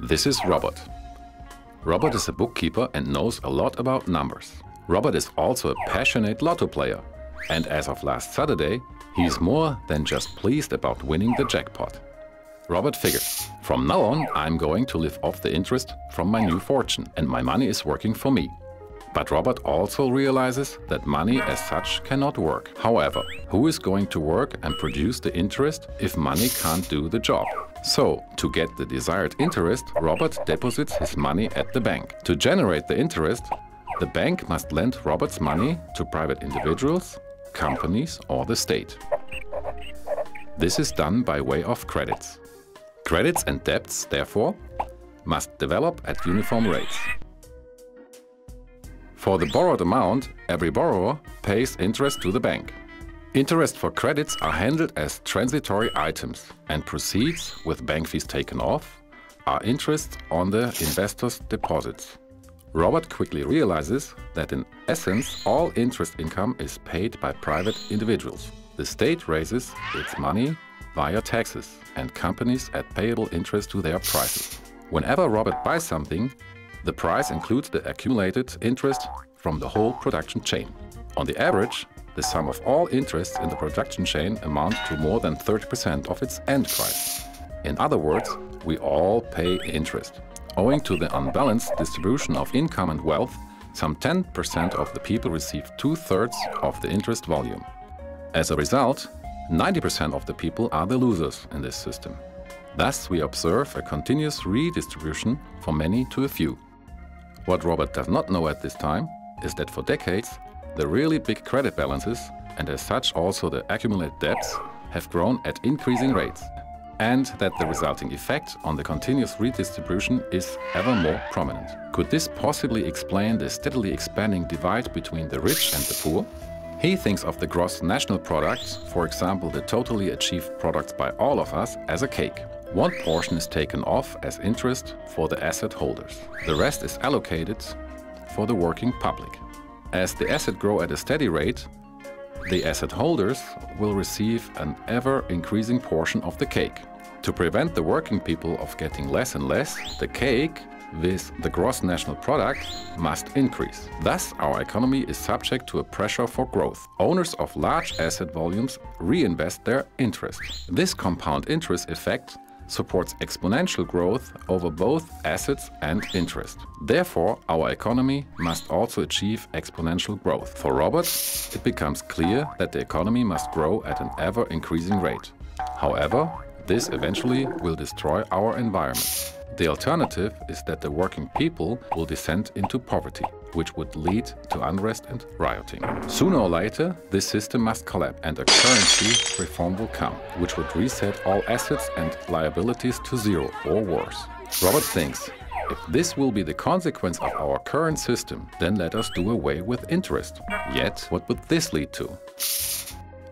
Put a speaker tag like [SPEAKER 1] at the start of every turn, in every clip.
[SPEAKER 1] This is Robert. Robert is a bookkeeper and knows a lot about numbers. Robert is also a passionate lotto player. And as of last Saturday, he is more than just pleased about winning the jackpot. Robert figures, from now on I'm going to live off the interest from my new fortune and my money is working for me. But Robert also realizes that money as such cannot work. However, who is going to work and produce the interest if money can't do the job? So, to get the desired interest, Robert deposits his money at the bank. To generate the interest, the bank must lend Robert's money to private individuals, companies or the state. This is done by way of credits. Credits and debts, therefore, must develop at uniform rates. For the borrowed amount, every borrower pays interest to the bank. Interest for credits are handled as transitory items, and proceeds, with bank fees taken off, are interest on the investor's deposits. Robert quickly realizes that in essence all interest income is paid by private individuals. The state raises its money via taxes, and companies add payable interest to their prices. Whenever Robert buys something, the price includes the accumulated interest from the whole production chain. On the average, the sum of all interests in the production chain amounts to more than 30% of its end price. In other words, we all pay interest. Owing to the unbalanced distribution of income and wealth, some 10% of the people receive 2/3 of the interest volume. As a result, 90% of the people are the losers in this system. Thus, we observe a continuous redistribution from many to a few. What Robert does not know at this time is that for decades, the really big credit balances, and as such also the accumulated debts, have grown at increasing rates, and that the resulting effect on the continuous redistribution is ever more prominent. Could this possibly explain the steadily expanding divide between the rich and the poor? He thinks of the gross national product, for example the totally achieved products by all of us, as a cake. One portion is taken off as interest for the asset holders. The rest is allocated for the working public. As the asset grows at a steady rate, the asset holders will receive an ever-increasing portion of the cake. To prevent the working people of getting less and less, the cake with the gross national product must increase. Thus, our economy is subject to a pressure for growth. Owners of large asset volumes reinvest their interest. This compound interest effect supports exponential growth over both assets and interest. Therefore, our economy must also achieve exponential growth. For Robert, it becomes clear that the economy must grow at an ever-increasing rate. However, this eventually will destroy our environment. The alternative is that the working people will descend into poverty, which would lead to unrest and rioting. Sooner or later, this system must collapse and a currency reform will come, which would reset all assets and liabilities to zero or worse. Robert thinks, if this will be the consequence of our current system, then let us do away with interest. Yet, what would this lead to?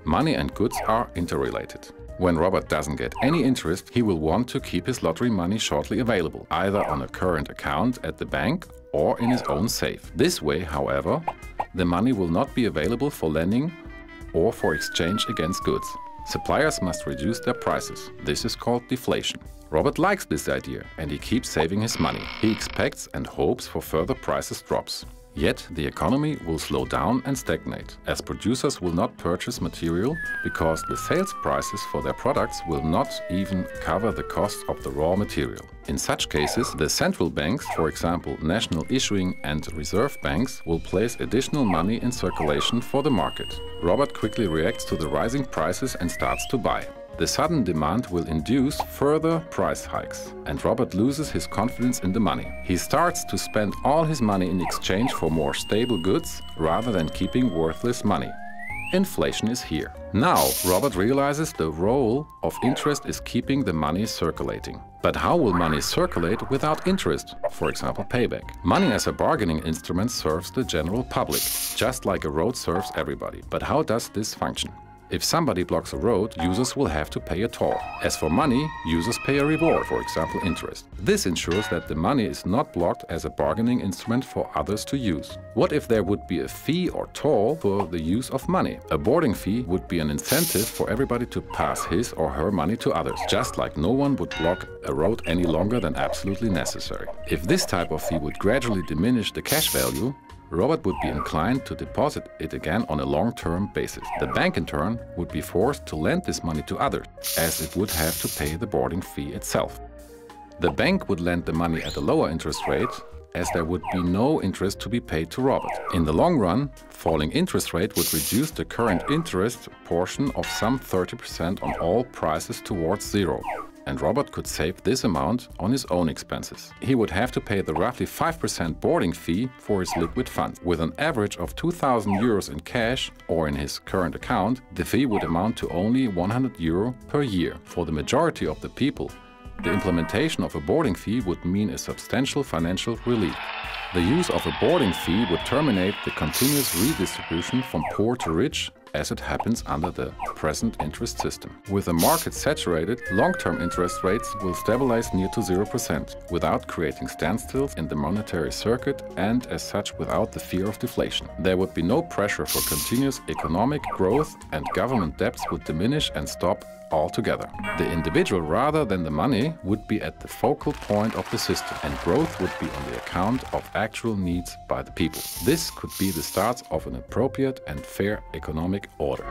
[SPEAKER 1] Money and goods are interrelated. When Robert doesn't get any interest, he will want to keep his lottery money shortly available, either on a current account at the bank or in his own safe. This way, however, the money will not be available for lending or for exchange against goods. Suppliers must reduce their prices. This is called deflation. Robert likes this idea and he keeps saving his money. He expects and hopes for further prices drops. Yet the economy will slow down and stagnate, as producers will not purchase material because the sales prices for their products will not even cover the costs of the raw material. In such cases, the central banks, for example national issuing and reserve banks, will place additional money in circulation for the market. Robert quickly reacts to the rising prices and starts to buy. The sudden demand will induce further price hikes, and Robert loses his confidence in the money. He starts to spend all his money in exchange for more stable goods rather than keeping worthless money. Inflation is here. Now, Robert realizes the role of interest is keeping the money circulating. But how will money circulate without interest, for example payback? Money as a bargaining instrument serves the general public, just like a road serves everybody. But how does this function? If somebody blocks a road, users will have to pay a toll. As for money, users pay a reward, for example interest. This ensures that the money is not blocked as a bargaining instrument for others to use. What if there would be a fee or toll for the use of money? A boarding fee would be an incentive for everybody to pass his or her money to others, just like no one would block a road any longer than absolutely necessary. If this type of fee would gradually diminish the cash value, Robert would be inclined to deposit it again on a long-term basis. The bank in turn would be forced to lend this money to others, as it would have to pay the boarding fee itself. The bank would lend the money at a lower interest rate, as there would be no interest to be paid to Robert. In the long run, falling interest rate would reduce the current interest portion of some 30% on all prices towards zero. And Robert could save this amount on his own expenses. He would have to pay the roughly 5% boarding fee for his liquid funds. With an average of 2,000 euros in cash or in his current account, the fee would amount to only 100 euro per year. For the majority of the people, the implementation of a boarding fee would mean a substantial financial relief. The use of a boarding fee would terminate the continuous redistribution from poor to rich, as it happens under the present interest system. With the market saturated, long-term interest rates will stabilize near to 0%, without creating standstills in the monetary circuit and, as such, without the fear of deflation. There would be no pressure for continuous economic growth, and government debts would diminish and stop altogether. The individual, rather than the money, would be at the focal point of the system, and growth would be on the account of actual needs by the people. This could be the start of an appropriate and fair economic order.